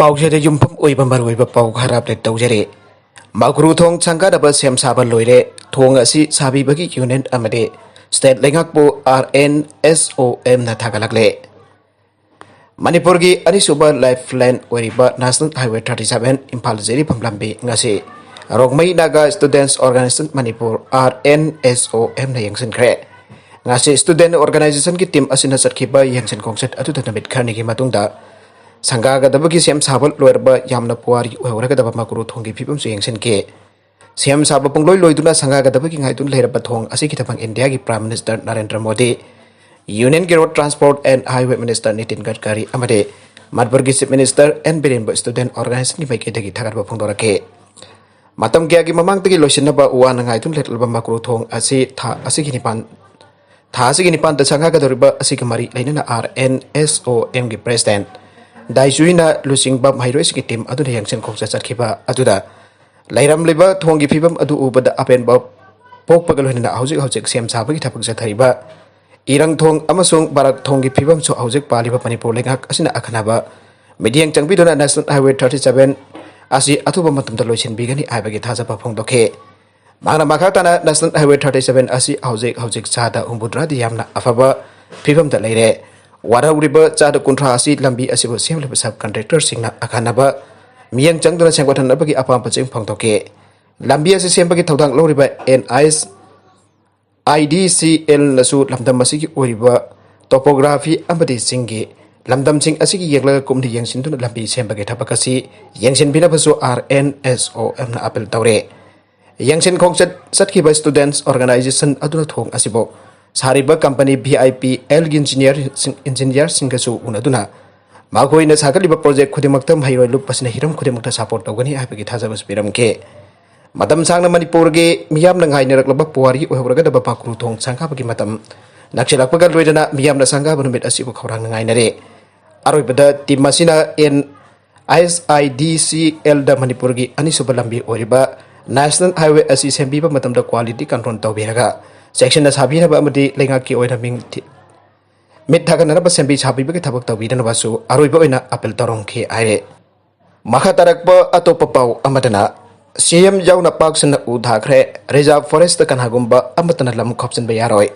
पाउजेरे युम्फम ओइबा मरुइबा पाउ खरा update तौजरे मागुरु थोंग संगादबा same साबा लोइरे थोंग असि साबिबगी यूनियन अमदे स्टेट लेंगाकपो RNSOM ना थागलकले मणिपुर की अनिसुबा लाइफलाइन ओइरिबा नेशनल हाईवे 37 इम्फाल जेरी फमलंबी ngasi Rongmei Naga students organisation Manipur RNSOM ना यंगसनख्रे ngasi स्टूडेंट ऑर्गेनाइजेशन की टीम असिना चटखिबा यंगसन कोंसेट अदुदा नमित खरनी की मतुंगदा संगागदबगी सेम साबल लोरबा यामना पुआरी ओहरगदबा माकुरु थोंगी फिबम सु यंगसन के सेम साबा पुंगलोय लोइदुना संगागदबगी ngaitun लेरबा थोंग असि की थबंग इंडिया की prime minister Narendra Modi union की road transport and highway minister Nitin Gadkari अमदे मणिपुर की chief minister N Biren student organisation की माइकेदगी थागदबा फोंदोरके मतम क्या की ममांगतगी लोइसिनबा उवान ngaitun लेटलबा माकुरु थोंग असि था असि की निपान द संगागदरिबा असि की मरी लेनना RNSOM की प्रेसिडेंट दाइजुइना लुसिंगबा माइरोइस की टीम अदुना यंगसन खोंसा चटखिबा अदुदा लैरमलिबा थोंगी फिबम अदु उबदा अपेनबा पोकपगलोइना हौजिक सेम साबगी थपक जथरिबा इरंग थोंग अमसोंग बारक थोंगी फिबम सो हौजिक पालिबा मणिपुर लेंगाक असिना अखनाबा मीडियम चंगबिदुना नेशनल हाईवे 37 असि अथुबा मतमदा लोइसिनबिगनी आइबगी थाजबा फोंदोखे मांगना माखाताना नेशनल हाईवे 37 असि हौजिक चादा उम्बुद्रादि यामना अफबा फिबम दा लेरे वाराउरिबा चादा कुंट्रा असि लंबी असिबो सेमलिबा सब कॉन्ट्रैक्टर सिंगना अखानाबा मियंग चंगदुना सेंगोथनबगी अपाम पचिंग फोंदोखे लंबी असि सेमबगी थौदांग लौरिबा NIDCL नसु लमदम असिगी ओरिबा टोपोग्राफी अमदि सिंगी लमदम सिंग असिगी येगला कुमदि यंगसिनदुना लंबी सेमबगी थपकसि यंगसिनबिनाबसु RNSOM ना अपील तौरे यंगसिन खोंगचत सटखिबा स्टूडेंट्स ऑर्गेनाइजेशन अदुना थोंग असिबो सारिबा कंपनी VIPL इंजीनियर सिंगसु उनदुना माखोइना सागलिबा प्रोजेक्ट खुदिमक्तम हाइरोय लुपसना हिरम खुदिमक्ता सपोर्ट तौगनी आइबगी थाजबस पिरमके मतम सांगना मणिपुर के मियामना ngainarklaba puari ohoragada pakuru thong sangkabagi matam naksilakpaga loidana मियामना सांगाब नुमित असिबो खौरांग ngainare अरोइबदा टीम असिना NSIDCL दा मणिपुर की अनिसुबा लंबी ओरिबा नेशनल हाईवे असि सेंबिबा मतमदा क्वालिटी कंट्रोल तौबिरगा सेक्शन साबिनबा अमदि लेंगा की ओइना मिंग मित थागनरबा सेंबि साबिबगे थबक तौबिदनबासु अरोइबा ओइना अपील तौरंखे आइरे मखा तरकबा अतोपा पाउ अमदना CM याउना पाक्सना उधाखरे रिजर्व फॉरेस्ट कनागुंबा अमतना लम खपचनबा यारोय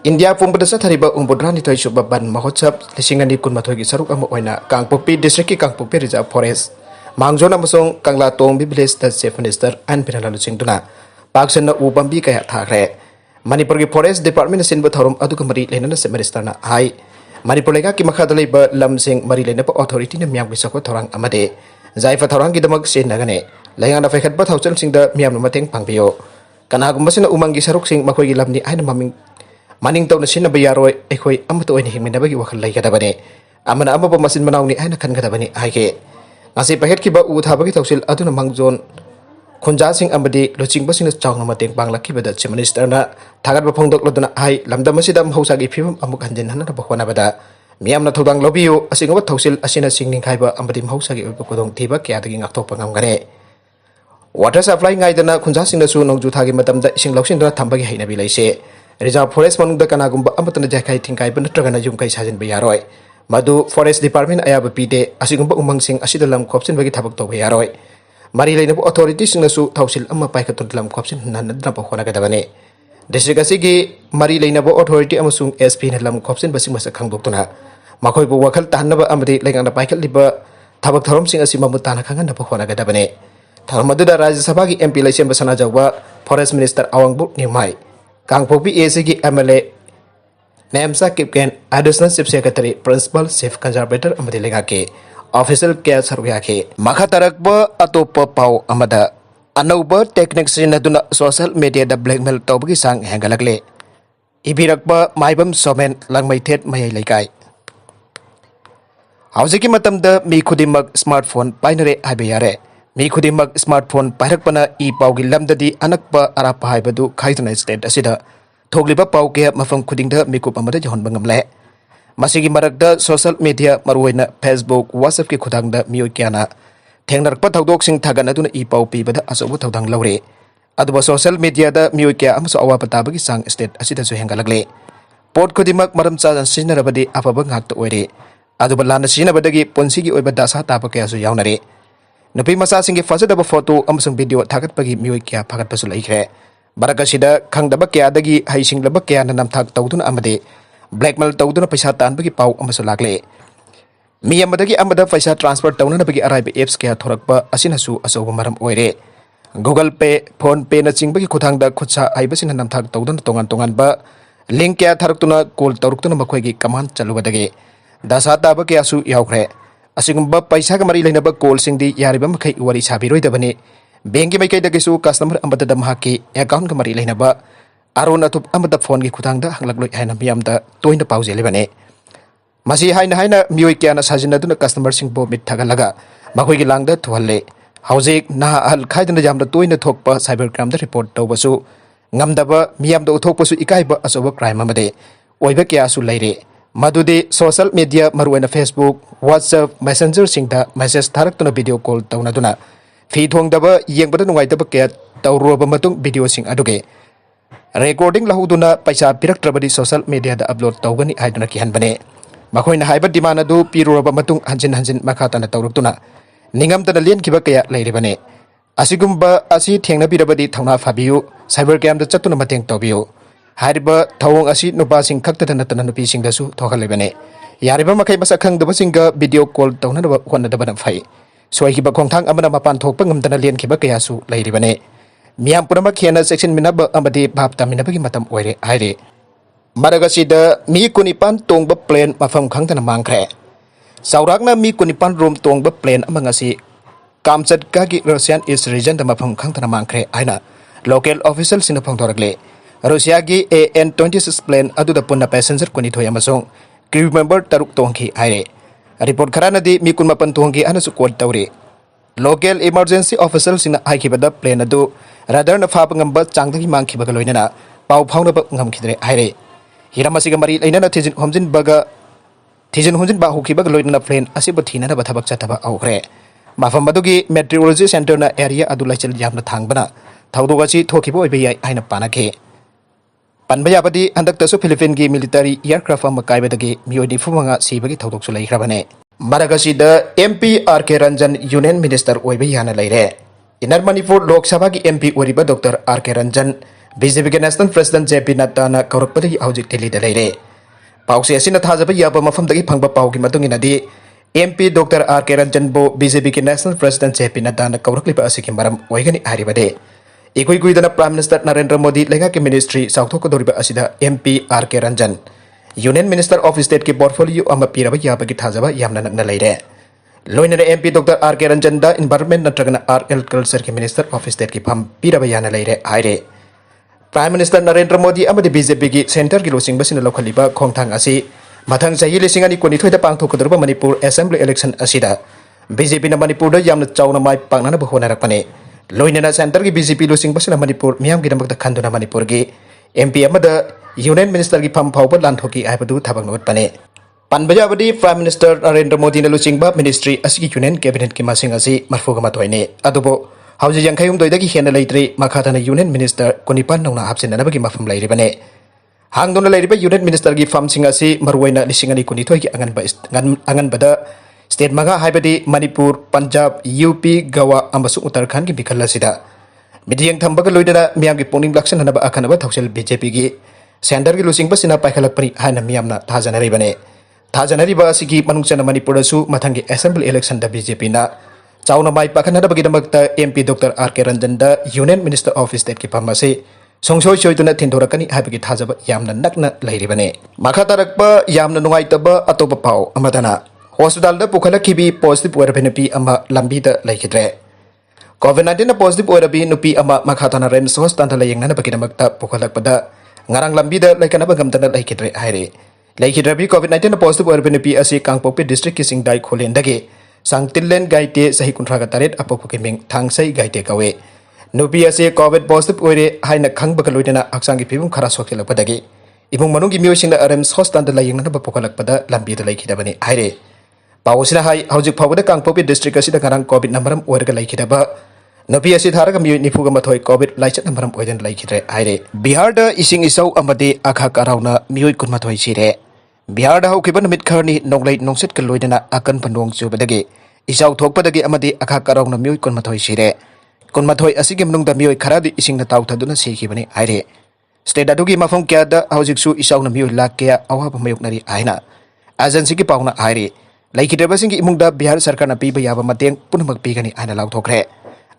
इंडिया पुंबदा सथरिबा उम्बुद्रानि थोइसुबा बन महोत्सव लिसिंगनि कुनमाथोय की सरुक अमा ओइना कांगपोपी डिस्ट्रिक्ट की कांगपोपी रिजर्व फॉरेस्ट मांगजोन अमसोंग Kangla Tong village the chief minister N Biren लुसिंगदुना पाक्सना उबंबी कया थाखरे मणिपुर की फॉरेस्ट डिपार्टमेंट सिनबा थौरम अदुग मरि लेनना चीफ मिनिस्टरना हाई मणिपुर लेगा की मखादा लेबा लमसिंग मरि लेनबा अथॉरिटी ने मियाम की सको थौरांग अमदे जायफा थौरांग की दमक सेनगने लेंगाना फैखतबा थौचल सिंगदा मियाम मतेंग पांगबियो कनागुंबसिना उमंगी सरुक सिंग मखोई लमनि आइना मनिंग तौना सिनबा यारोय एखोई अमतो ओइन हिंमिनबगी वखल लैगदबने अमना अमबो मसिन मनाउनी आइना खनगदबने हाइके ngasi pahet ki ba u thabagi tawsil aduna mangjon khunja sing amadi loching basing chawna mateng banglaki bada chief minister na thagat ba phongdok loduna hai lamdam asidam hausa gi phim amuk hanjin hanna ba khona bada miyamna thodang lobiu asinga thawsil asina singning khaiba amadi hausa gi kodong thiba kya dagi ngakthok pangam gare water supply ngai dana khunja sing na su nongju thagi matam da ising loksin da thambagi haina bi laise reserve forest manung da kana gumba amatana jakai thingkai ba natraga na yum kai sajin ba yaroi मधु forest department अयाब पीदे असिगुंबा उमंगसिंग असिदा lump खोपसिन बगी थबक तौबा यारोय मरि लेनबो authority सिंगनसु थौसिल अमा पाइखतुन lump खोपसिन ननदना बखोनागदबने district असिगी मरि लेनबो authority अमसुंग SP न lump खोपसिन busing मसा खंगदोक्तुना मखोयबो वखल तानबा अमदि लेंगाना पाइखलिबा थबक थरम सिंग असि ममुताना खंगन बखोनागदबने थरमदुदा राज्य सभा की MP लेसेम बसना जौबा फॉरेस्ट मिनिस्टर अवांगबु निमाई कांगपोपी AC की MLA Nemcha Kipgen additional chief secretary principal chief conservator अमदि लेगा के ऑफिशियल केयर सरगया के मखा तरकब अतोप पाउ अमदा अनौब टेक्निक सिनदुना सोशल मीडिया द ब्लैकमेल तौबगी सांग हेंगलकले इबिरकब माइबम सोमेन लंगमैथेत मयै लेकाय हौजिकी मतमदा मी खुदिमक स्मार्टफोन पाइनरे हाइबे यारे मी खुदिमक स्मार्टफोन पाइरकपना ई पाउगी लमददी अनकप अरापा हाइबदु खाइदना स्टेट असिदा थोगलिबा पाउ के मफम खुदिंगदा मिकुप अमदा जहनबा ngamle masigi marakda social media maruina Facebook WhatsApp ki khudangda mioi kyana thengnarakpa thaudok sing thagana duna i pau pi bada asobu thaudang lawre aduba social media da mioi kya amso awa pata bagi sang state asida su hengalagle pot khudimak maram cha sinarabadi afaba ngakta oire अदुब लाना सिजनबदगी पुंसिगी ओइबा दशा ताब कयासु यावनरे नुपी मचासिंगी फजदब photo अमसुंग video थागतपगी मियोय क्या फागतपसु लैख्रे बरकसिदा खंगदब कयादगी हैसिंगलब कयाना नमथाक तौदुना अमदे blackmail तौदुना पैसा तानबगी पाउ अमसु लागले मी अमदगी अमदा पैसा transfer तौननबगी अराइब apps कया थोरकपा असिनसु अचौब मरम ओइरे गूगल पे फोन पे न चिंबगी खुथांगदा खुदसा आइबसिना नमथाक तौदुना तोंगान तोंगानबा लिंक कया थारक्तुना कॉल तौरक्तुना मखोयगी कमांड चलुबदगे दशा ताब कयासु यावख्रे असिगुंबा पैसा का मरी लेनब कॉल सिंगदी यारिबा मखै वरी साबिरोइदबने बैंक की मैकैदगीसु कस्टमर अमदद महाकी अकाउंट का मरी लेनब आरोन अतुप अमद फोन की खुदांगदा हंगलक्लोय हायना मियामदा तोइना पाउजेलिबने मसी हायना हायना मियोय क्याना साजिनदुना कस्टमर सिंगबो मिट थागलगा मखोयगी लांगदा थुहल्ले हौजिक नाहा अहल खायदना जामदा तोइना थोकपा साइबर क्राइम दा report तौबसु ngamdaba miyamda uthokpasu ikaiba asoba crime amade oiba kyasu leire madudi social media maruena Facebook WhatsApp Messenger singda message tharaktuna video call taunaduna fi thongdaba yengbada nungaitaba kya tawruba matung video sing aduge recording lahuduna paisa piraktrabadi social media da upload tawgani haiduna ki hanbane makoina haiba demand adu piruba matung hanjin hanjin makhatana tawruktuna ningamtana lien kiba kya leiribane असिगुम्बा असि थेंगना बिरबदी थौना फाबियु cyber crime दा चतुना मतेंग तौबियु हारिबा थौंग असि नुपासिंग खक्तदा नतना नुपिसिंग दसु थोखलेबने यारिबा मखै मसा खंगदबसिंग video call तौनदबा होनदबना फै सोइखिबा खोंथांग अमना मपान थोकपा ngamdana लेनखिबा कयासु लैरिबने मियाम पुरम खेना section मिनब अमदि भाब तामिनबगी मतम ओइरे हाइरे मरगसिदा मी कुनिपान तोंगबा प्लेन मफम खंगदना मांगख्रे सौरागना मी कुनिपान रूम तोंगबा प्लेन अमंगसि कामचट की रशियन ईस्ट रीजन मफम खंगतना मांगख्रे आइना लोकल ऑफिशियल सिन फोंथोरगले रशिया की AN-26 प्लेन अदुदा पुन्ना पैसेंजर कुनिथोय अमसों क्रू मेंबर तरुक तोंगी आइरे रिपोर्ट खरानदी मी कुनमापन तोंगी अनसु कोड तौरे लोकल इमरजेंसी ऑफिशियल सिन हाइखिबदा प्लेन अदु रडार न फाब ngamba चांगदगी मांगखिबगा लोइनना पाउ फाउनबा ngamखिदरे आइरे हिरामसिगा मरी लैनना थिजिन हुजिन बा हुखिबगा लोइनना प्लेन असिबो थिनना बथबक चतबा औख्रे मफम अदुगी मेट्रोलॉजी सेंटर ना एरिया अदु लाइचल यामना थांगबना थौदोगाची थोखिबो ओइबे याइ आइना पानाखे पनबयाबदी हंदक्तसु फिलिपिन की मिलिटरी एयरक्राफ्ट अम कायबदगी मियोदि फुमंगा सीबगी थौदोकसु लैख्रबने मरगसीदा MP RK Ranjan union minister ओइबे याना लैरे inner Manipur Lok MP ओरिबा डॉक्टर RK रंजन बीजेपी के नेशनल प्रेसिडेंट JP नड्डा ना कौरकपदगी हौजिक दिल्लीदा लैरे पाउसे असिना थाजबा याबा मफमदगी फंगबा पाउगी मतुंगिनदी MP डॉक्टर RK रंजन बो बीजेपी के नेशनल प्रेसिडेंट JP नड्डा ना कौरकलिबा असिकी मरम ओइगनि हारिबदे इकुई कुइदना प्राइम मिनिस्टर नरेंद्र मोदी लेगा के मिनिस्ट्री साउथोकदोरिबा असिदा MP RK Ranjan union minister of state के पोर्टफोलियो अमा पीरबा याबगी थाजबा यामना नगना लैरे लोइनरे MP डॉक्टर RK रंजन दा एनवायरनमेंट नत्रगना आर्ट एंड कल्चर के मिनिस्टर ऑफ स्टेट की फम पीरबा याना लैरे हाइरे प्राइम मिनिस्टर नरेंद्र मोदी अमदि बीजेपी की सेंटर की लोसिंग बसिना लौखलिबा खोंथांग असि मथंग चाही लिसिंगानी कोनिथोइदा पांगथोकदरबा मणिपुर असेंबली इलेक्शन असिदा बीजेपी ना मणिपुर दा यामना चाउना माइ पांगना होनारकपने लोइनना सेंटर की बीजेपी लोसिंग बसिना मणिपुर मियाम की दमकता खंदुना मणिपुर की MP अमदा यूनियन मिनिस्टर की फम फाउबा लांथोकी आइबदु थबक नोटपने पनबयाबदी प्राइम मिनिस्टर नरेंद्र मोदी ना लुचिंगबा मिनिस्ट्री असि यूनियन कैबिनेट की मासिंग असि मरफुगा मथोइने अदुबो हौजि यांखैयुम दोइदगी हेना लैत्रे मखाताना यूनियन मिनिस्टर कोनिपान नौना हापसिननबगी मफम लैरिबने हांगदोना लैरिबा यूनियन मिनिस्टर की फमसिंग असि मरुवैना लिसिंगनी कुनिथोइ की अंगनबदा स्टेट मगा हाइबदी मणिपुर पंजाब UP गोवा अमसु उत्तराखंड की बिखल असिदा मिडियंग थंबगा लोइदना मियाम की पोनिंग लक्षण हनबा अखनबा थौसल BJP की सेंटर की लुसिंग बसिना पाइखलकपनि हाना मियामना थाजनरिबा असिगी मनुंगचना मणिपुरसु मथंगी असेंबली इलेक्शन दा BJP ना चाउना माइ पाखनबगिदमकता MP डॉक्टर RK रंजन दा यूनियन मिनिस्टर ऑफ स्टेट की फमसे सोंगसोय सोइदुना थिंदोरकनी हाइबगी थाजबा यामना नकना लैरिबने मखातारकबा यामना नुंगाइतबा अतोबा पाउ अमदना हॉस्पिटल दा पुखलखिबी पॉजिटिव ओइरबे नुपी अमा लंबीदा लैखिद्रे COVID-19 पॉजिटिव ओइरबी नुपी अमा मखाताना रेम्स हॉस्पिटल लायंगनबगिदमकता पुखलकपदा ngarang lambida laikanaba gamtana laikidre haire laikidrabi COVID-19 positive ओइरबे नुपी असि कांगपोपी डिस्ट्रिक्ट की सिंगदाई खोलेंदगे सांगतिलेन गाइते सही कुंथ्रागा तारेट अपोको के मिंग थांगसै गाइते कवे नुपी असि कोविड पॉजिटिव ओइरे हाइना खंगबका लोइदना हक्सांगी फिबुम खरा सोखेलपदगे इमुंग मनुंगी मियोसिंगना रेम्स हॉस्पिटल लायंगनबा पुखलकपदा लंबीदा laikidabani haire पाउसिना हाई हौजिक फाउबदा कांगपोपी डिस्ट्रिक्ट असिदा ngarang कोविड नंबरम ओइरगा laikidaba नपी असि थारगा मियो निफुगा मथोय कोविड लाइचत नंबरम ओइदन laikidरे हाइरे बिहार दा इसिंग इसौ अमदे आखा कराउना मियो कुनमथोय सिरे बिहार हौखिबा नुमित खरनी नोंग्लै नोंसित का लोइदना अकन पनोंग चुबदगे इसाउ थोकपदगे अमदि अखा करौना मियोय कुनमथोय सिरे कुनमथोय असिगे मनुंगदा मियोय खरादि इसिंगना ताउथदुना सिखिबनि आइरे स्टेट अदुगी मफम क्यादा हौजिकसु इसाउना मियोय लाख क्या अवाब मयोकनरी आइना एजेंसी की पाउना आइरे लैखिदबसिंगी इमुंगदा बिहार सरकारना पीबा याबा मतेंग पुनमक पीगनी आइना लाउथोखरे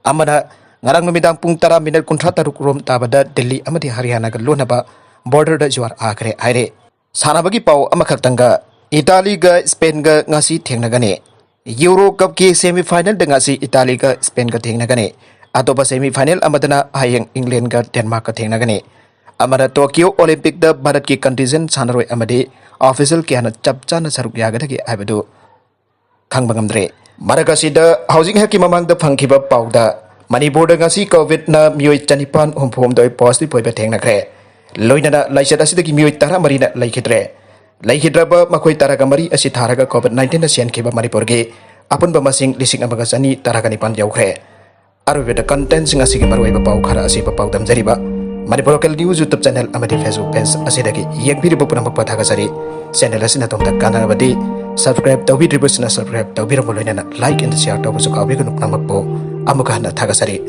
अमना ngarang numidang pung 10 minute kuntra taruk rom tabada Delhi amadi Haryana ga lonaba border da juar akre aire sanabagi pau amakhaktanga Italy ga Spain ga ngasi thengnagane Euro Cup ki semi final da ngasi Italy ga Spain ga thengnagane atoba semi final amadana hayeng England ga Denmark ga thengnagane amara Tokyo Olympic da Bharat ki contingent sanaroi amadi official kiana chapchana saruk yagadagi aibadu khangbangamdre maragasida housing haki mamang da phangkiba pauda Manipur ngasi COVID na miyoy chanipan humphom doi positive poiba thengnakre loinana laisat asidagi miyoy tara marina laikhidre laikhidraba makoi taraga mari asi tharaga COVID-19 na sian khiba Manipur ge apunba masing lising amaga sani taraga nipan yaukre arubeda content singa sigi marwaiba pau khara asi pa pau damjariba Manipur local news YouTube channel amadi Facebook page asidagi yekbiriba punamak pathaga sari channel asina tomta kanabadi subscribe tawbi ribusna subscribe tawbi ramoloinana like and share tawbu su kawi gunu namakbo amukana thagasari